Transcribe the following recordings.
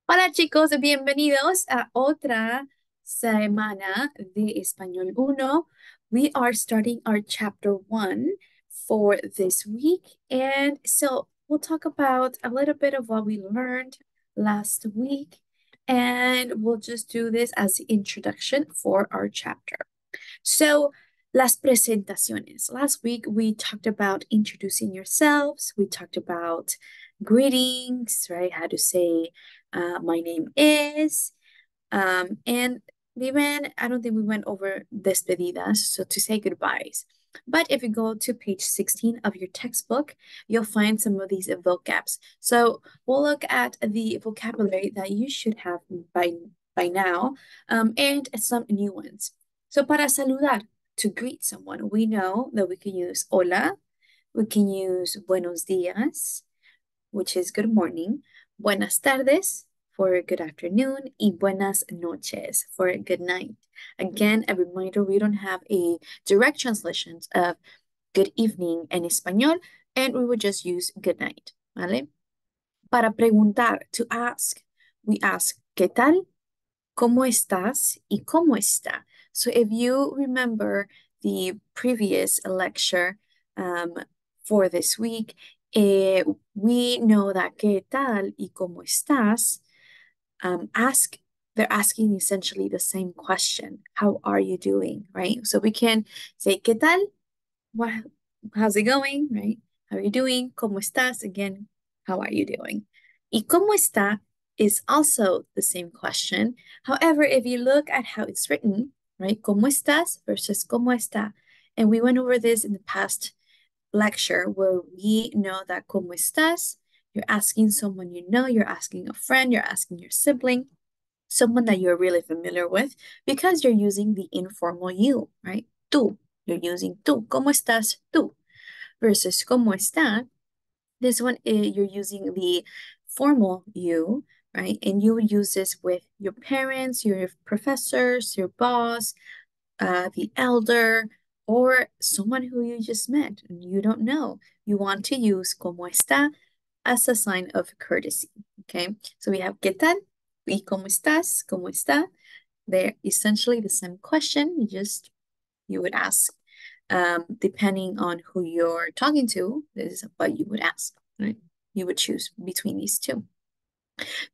Hola chicos, bienvenidos a otra semana de Español Uno. We are starting our chapter 1 for this week. And so we'll talk about a little bit of what we learned last week. And we'll just do this as the introduction for our chapter. So, las presentaciones. Last week we talked about introducing yourselves. We talked about greetings, right? How to say, my name is. And I don't think we went over despedidas, so to say goodbyes. But if you go to page 16 of your textbook, you'll find some of these vocabs. So we'll look at the vocabulary that you should have by now, and some new ones. So para saludar, to greet someone, we know that we can use hola, we can use buenos días, which is good morning, buenas tardes for good afternoon, y buenas noches for good night. Again, a reminder, we don't have a direct translation of good evening in español, and we would just use good night, ¿vale? Para preguntar, to ask, we ask, ¿qué tal? ¿Cómo estás? Y ¿cómo está? So if you remember the previous lecture for this week, we know that ¿qué tal? Y ¿cómo estás? They're asking essentially the same question. How are you doing, right? So we can say ¿qué tal? What, how's it going, right? How are you doing? ¿Cómo estás? Again, how are you doing? ¿Y cómo está? Is also the same question. However, if you look at how it's written, right? ¿Cómo estás versus ¿cómo está? And we went over this in the past lecture where we know that ¿cómo estás? You're asking someone you know, you're asking a friend, you're asking your sibling, someone that you're really familiar with, because you're using the informal you, right? Tú. You're using tú. ¿Cómo estás tú? Versus ¿cómo está? This one, you're using the formal you, right? And you would use this with your parents, your professors, your boss, the elder, or someone who you just met and you don't know. You want to use ¿cómo está? As a sign of courtesy, okay? So we have ¿qué tal? ¿Y cómo estás? ¿Cómo está? They're essentially the same question. You would ask, depending on who you're talking to, this is what you would ask, right? You would choose between these two.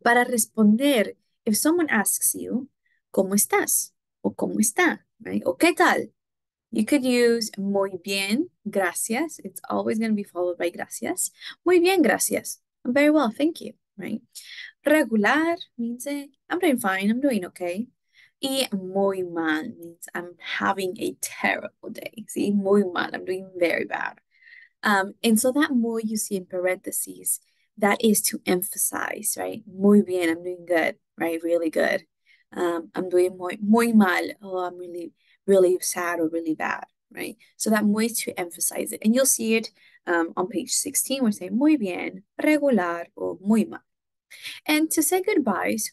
Para responder, if someone asks you, ¿cómo estás? O ¿cómo está? Right? O ¿qué tal? You could use muy bien, gracias. It's always going to be followed by gracias. Muy bien, gracias. I'm very well, thank you, right? Regular means I'm doing fine, I'm doing okay. Y muy mal means I'm having a terrible day. See, muy mal, I'm doing very bad. And so that muy you see in parentheses, that is to emphasize, right? Muy bien, I'm doing good, right? Really good. I'm doing muy mal. Oh, I'm really sad or really bad, right? So that muy is to emphasize it. And you'll see it on page 16, we say muy bien, regular, or muy mal. And to say goodbyes,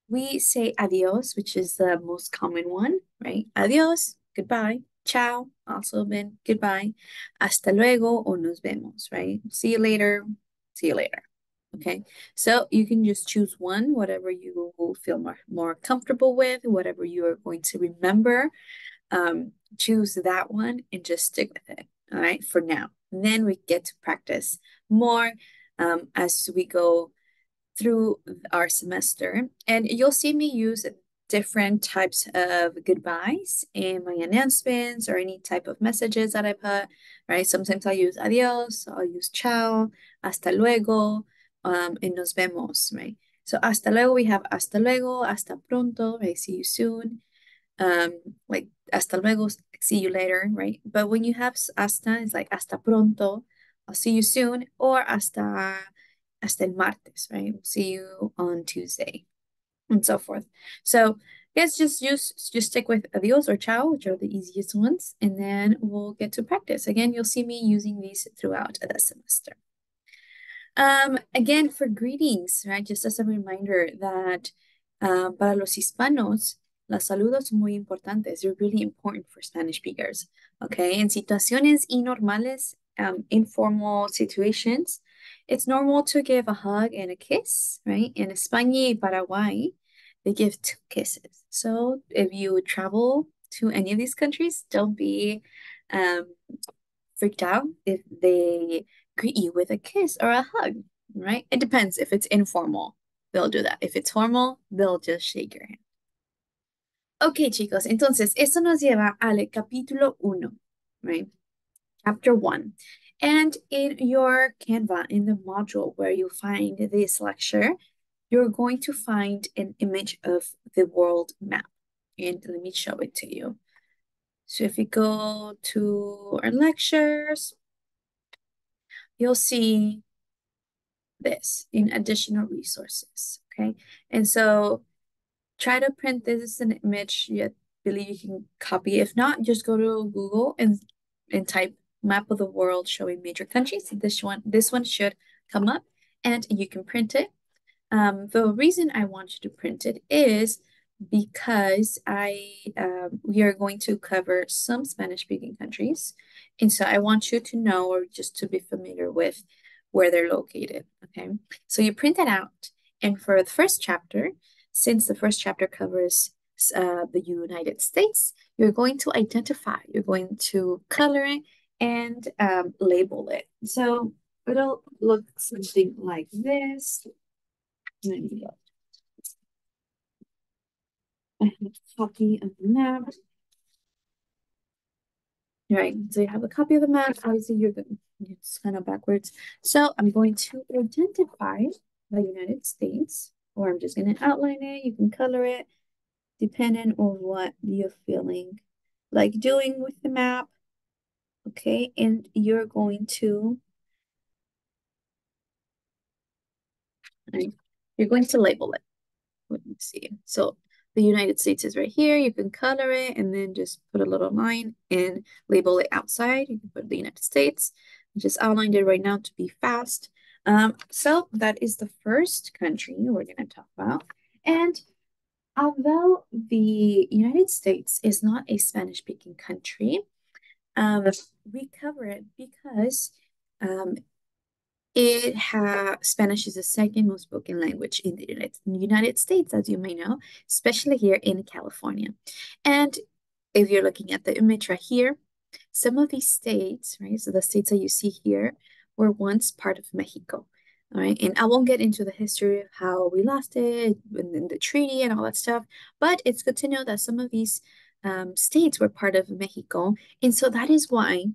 we say adios, which is the most common one, right? Adios, goodbye. Ciao, also been goodbye. Hasta luego or nos vemos, right? See you later. See you later. Okay. So you can just choose one, whatever you will feel more comfortable with, whatever you are going to remember. Choose that one and just stick with it. All right, for now. And then we get to practice more as we go through our semester. And you'll see me use different types of goodbyes in my announcements or any type of messages that I put, right? Sometimes I'll use adios, I'll use ciao, hasta luego, and nos vemos, right? So hasta luego, we have hasta luego, hasta pronto, right? See you soon. Like hasta luego, see you later, right? But when you have hasta, it's like hasta pronto, I'll see you soon, or hasta el martes, right? We'll see you on Tuesday, and so forth. So yes, just stick with adios or ciao, which are the easiest ones, and then we'll get to practice. Again, you'll see me using these throughout the semester. Again, for greetings, right? Just as a reminder that para los hispanos, los saludos son muy importantes. They're really important for Spanish speakers. Okay, in situaciones informales, informal situations, it's normal to give a hug and a kiss, right? In España y Paraguay, they give two kisses. So if you travel to any of these countries, don't be um, freaked out if they greet you with a kiss or a hug, right? It depends. If it's informal, they'll do that. If it's formal, they'll just shake your hand. Ok, chicos, entonces esto nos lleva al capítulo 1, right? Chapter 1. And in your Canva, in the module where you find this lecture, you're going to find an image of the world map. And let me show it to you. So if you go to our lectures, you'll see this in additional resources, okay? And so try to print this as an image. You believe you can copy. If not, just go to Google and type map of the world showing major countries. This one should come up and you can print it. The reason I want you to print it is because we are going to cover some Spanish-speaking countries, and so I want you to know or just to be familiar with where they're located. Okay, so you print that out, and for the first chapter, since the first chapter covers the United States, you're going to identify, you're going to color it and label it. So it'll look something like this. There you go. I have a copy of the map. Right, so you have a copy of the map. Obviously, it's kind of backwards. So I'm going to identify the United States, or I'm just going to outline it. You can color it depending on what you're feeling like doing with the map. Okay, and you're going to, right, you're going to label it. Let me see. So the United States is right here. You can color it and then just put a little line and label it outside. You can put the United States. I just outlined it right now to be fast. So that is the first country we're going to talk about. And although the United States is not a Spanish-speaking country, we cover it because um, Spanish is the second most spoken language in the United States, as you may know, especially here in California. And if you're looking at the image right here, some of these states, right? So the states that you see here were once part of Mexico. All right. And I won't get into the history of how we lost it and then the treaty and all that stuff, but it's good to know that some of these states were part of Mexico. And so that is why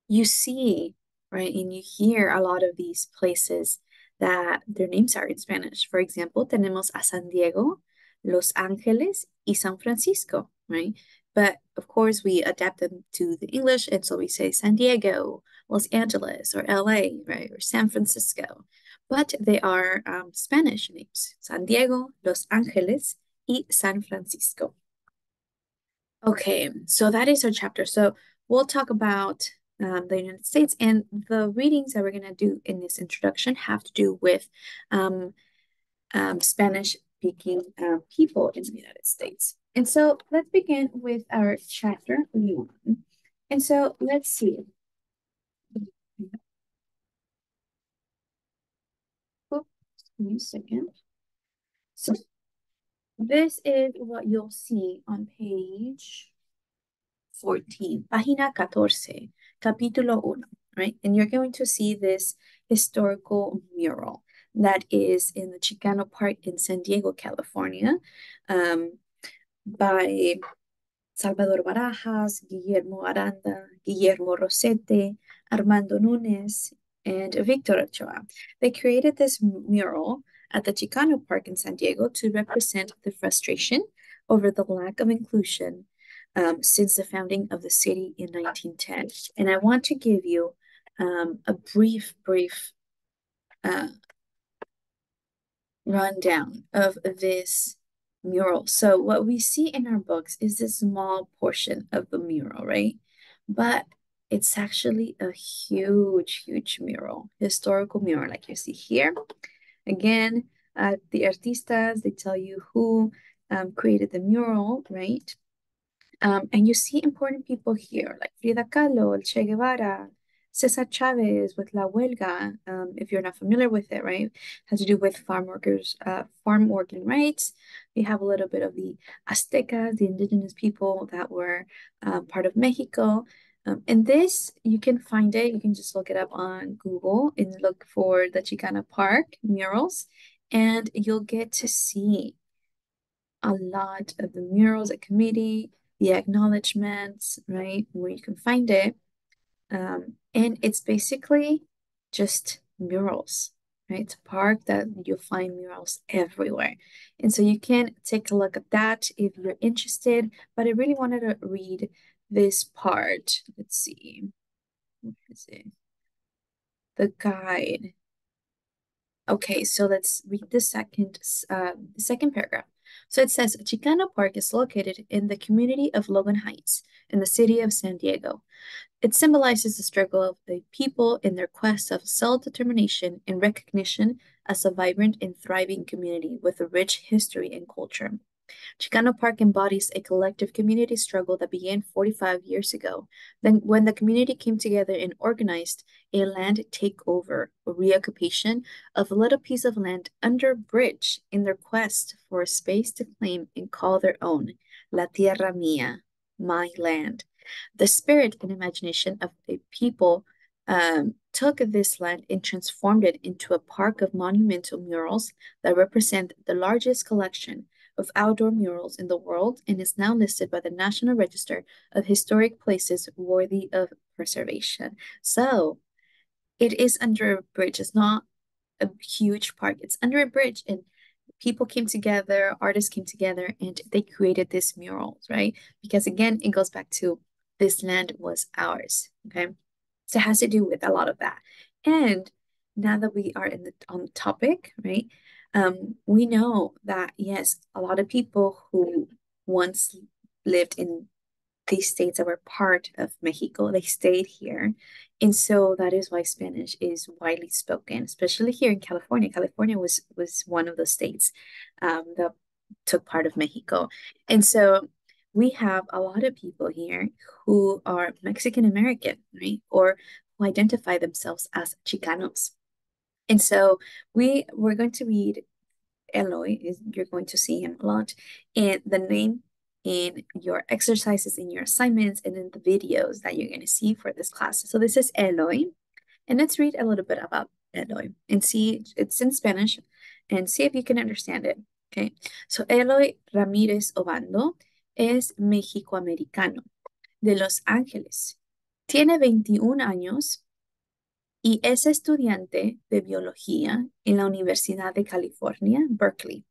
you see, right, and you hear a lot of these places that their names are in Spanish. For example, tenemos a San Diego, Los Angeles, y San Francisco, right? But of course, we adapt them to the English, and so we say San Diego, Los Angeles, or LA, right, or San Francisco. But they are Spanish names, San Diego, Los Angeles, y San Francisco. Okay, so that is our chapter. So we'll talk about the United States, and the readings that we're going to do in this introduction have to do with um, Spanish-speaking people in the United States. And so let's begin with our chapter 1. And so let's see. Oops, give me a second. So this is what you'll see on page 14, página 14, capítulo 1, right? And you're going to see this historical mural that is in the Chicano Park in San Diego, California, by Salvador Barajas, Guillermo Aranda, Guillermo Rosete, Armando Nunes, and Victor Ochoa. They created this mural at the Chicano Park in San Diego to represent the frustration over the lack of inclusion since the founding of the city in 1910. And I want to give you a brief uh, rundown of this mural. So what we see in our books is this small portion of the mural, right? But it's actually a huge mural, historical mural like you see here. Again, the artistas, they tell you who created the mural, right? And you see important people here like Frida Kahlo, Che Guevara, Cesar Chavez with La Huelga, if you're not familiar with it, right? Has to do with farm workers, farm working rights. We have a little bit of the Aztecas, the indigenous people that were part of Mexico. And this, you can find it. You can just look it up on Google and look for the Chicana Park murals, and you'll get to see a lot of the murals, a committee, the acknowledgements, right? Where you can find it. And it's basically just murals, right? It's a park that you'll find murals everywhere. And so you can take a look at that if you're interested. But I really wanted to read this part. Let's see. What is it? The guide. Okay, so let's read the second paragraph. So it says Chicano Park is located in the community of Logan Heights in the city of San Diego. It symbolizes the struggle of the people in their quest of self-determination and recognition as a vibrant and thriving community with a rich history and culture. Chicano Park embodies a collective community struggle that began 45 years ago, then when the community came together and organized a land takeover or reoccupation of a little piece of land under a bridge in their quest for a space to claim and call their own, La Tierra Mía, my land. The spirit and imagination of the people took this land and transformed it into a park of monumental murals that represent the largest collection of outdoor murals in the world and is now listed by the National Register of Historic Places worthy of preservation. So it is under a bridge. It's not a huge park. It's under a bridge, and people came together, artists came together, and they created these murals, right? Because again, it goes back to this land was ours. Okay. So it has to do with a lot of that. And now that we are on the topic, right? We know that yes, a lot of people who once lived in these states that were part of Mexico, they stayed here. And so that is why Spanish is widely spoken, especially here in California. California was one of the states that took part of Mexico. And so we have a lot of people here who are Mexican American, right? Or who identify themselves as Chicanos. And so we're going to read Eloy, is you're going to see him a lot, and the name in your exercises, in your assignments, and in the videos that you're going to see for this class. So this is Eloy, and let's read a little bit about Eloy and see, it's in Spanish, and see if you can understand it. Okay, so Eloy Ramírez Obando es mexicoamericano de Los Ángeles. Tiene 21 años y es estudiante de biología en la Universidad de California, Berkeley.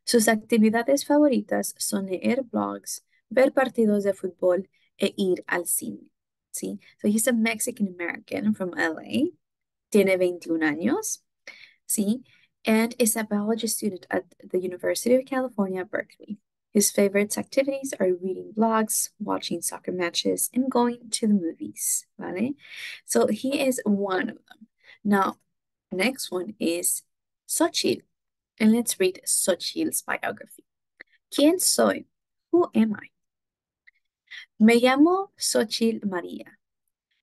Sus actividades favoritas son leer blogs, ver partidos de fútbol e ir al cine. ¿Sí? So he's a Mexican American from LA. Tiene 21 años. ¿Sí? And is a biology student at the University of California, Berkeley. His favorite activities are reading blogs, watching soccer matches, and going to the movies. ¿Vale? So he is one of them. Now, next one is Xochitl. And let's read Xochitl's biography. ¿Quién soy? Who am I? Me llamo Xochitl María.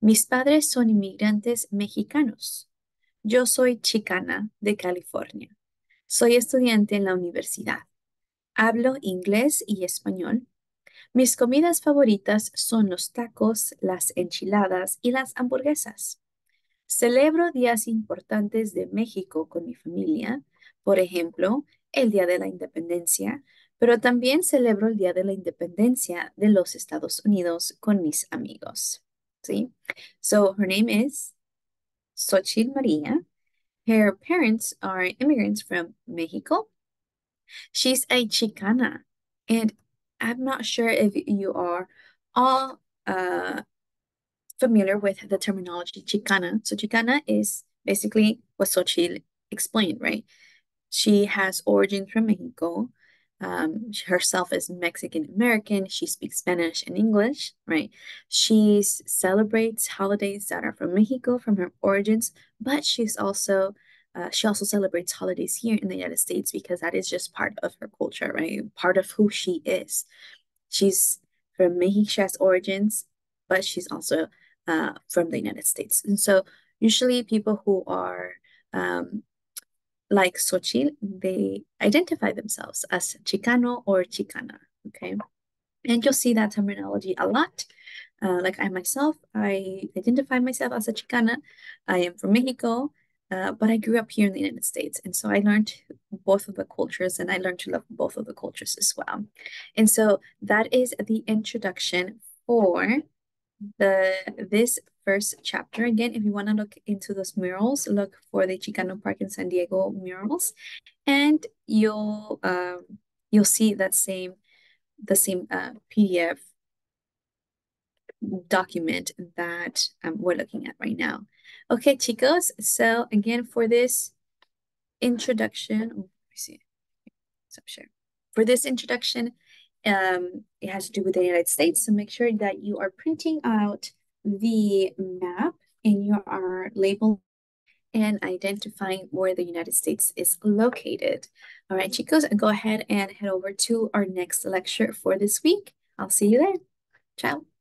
Mis padres son inmigrantes mexicanos. Yo soy chicana de California. Soy estudiante en la universidad. Hablo inglés y español. Mis comidas favoritas son los tacos, las enchiladas y las hamburguesas. Celebro días importantes de México con mi familia, por ejemplo, el Día de la Independencia, pero también celebro el Día de la Independencia de los Estados Unidos con mis amigos. ¿Sí? So her name is Xochitl María. Her parents are immigrants from Mexico. She's a Chicana, and I'm not sure if you are all familiar with the terminology Chicana. So Chicana is basically what Xochitl explained, right? She has origins from Mexico. She herself is Mexican American. She speaks Spanish and English, right? She celebrates holidays that are from Mexico, from her origins, but she also celebrates holidays here in the United States because that is just part of her culture, right? Part of who she is. She's from Mexico, she has origins, but she's also from the United States. And so usually people who are like Xochitl, they identify themselves as Chicano or Chicana, okay? And you'll see that terminology a lot. Like I myself, I identify myself as a Chicana. I am from Mexico, but I grew up here in the United States. And so I learned both of the cultures and I learned to love both of the cultures as well. And so that is the introduction for this first chapter. Again, if you want to look into those murals, look for the Chicano Park in San Diego murals, and you'll see that the same PDF document that we're looking at right now. Okay, chicos. So again, for this introduction, let me see. So share. For this introduction, it has to do with the United States. So make sure that you are printing out the map and you are labeling and identifying where the United States is located. All right, chicos, go ahead and head over to our next lecture for this week. I'll see you there. Ciao.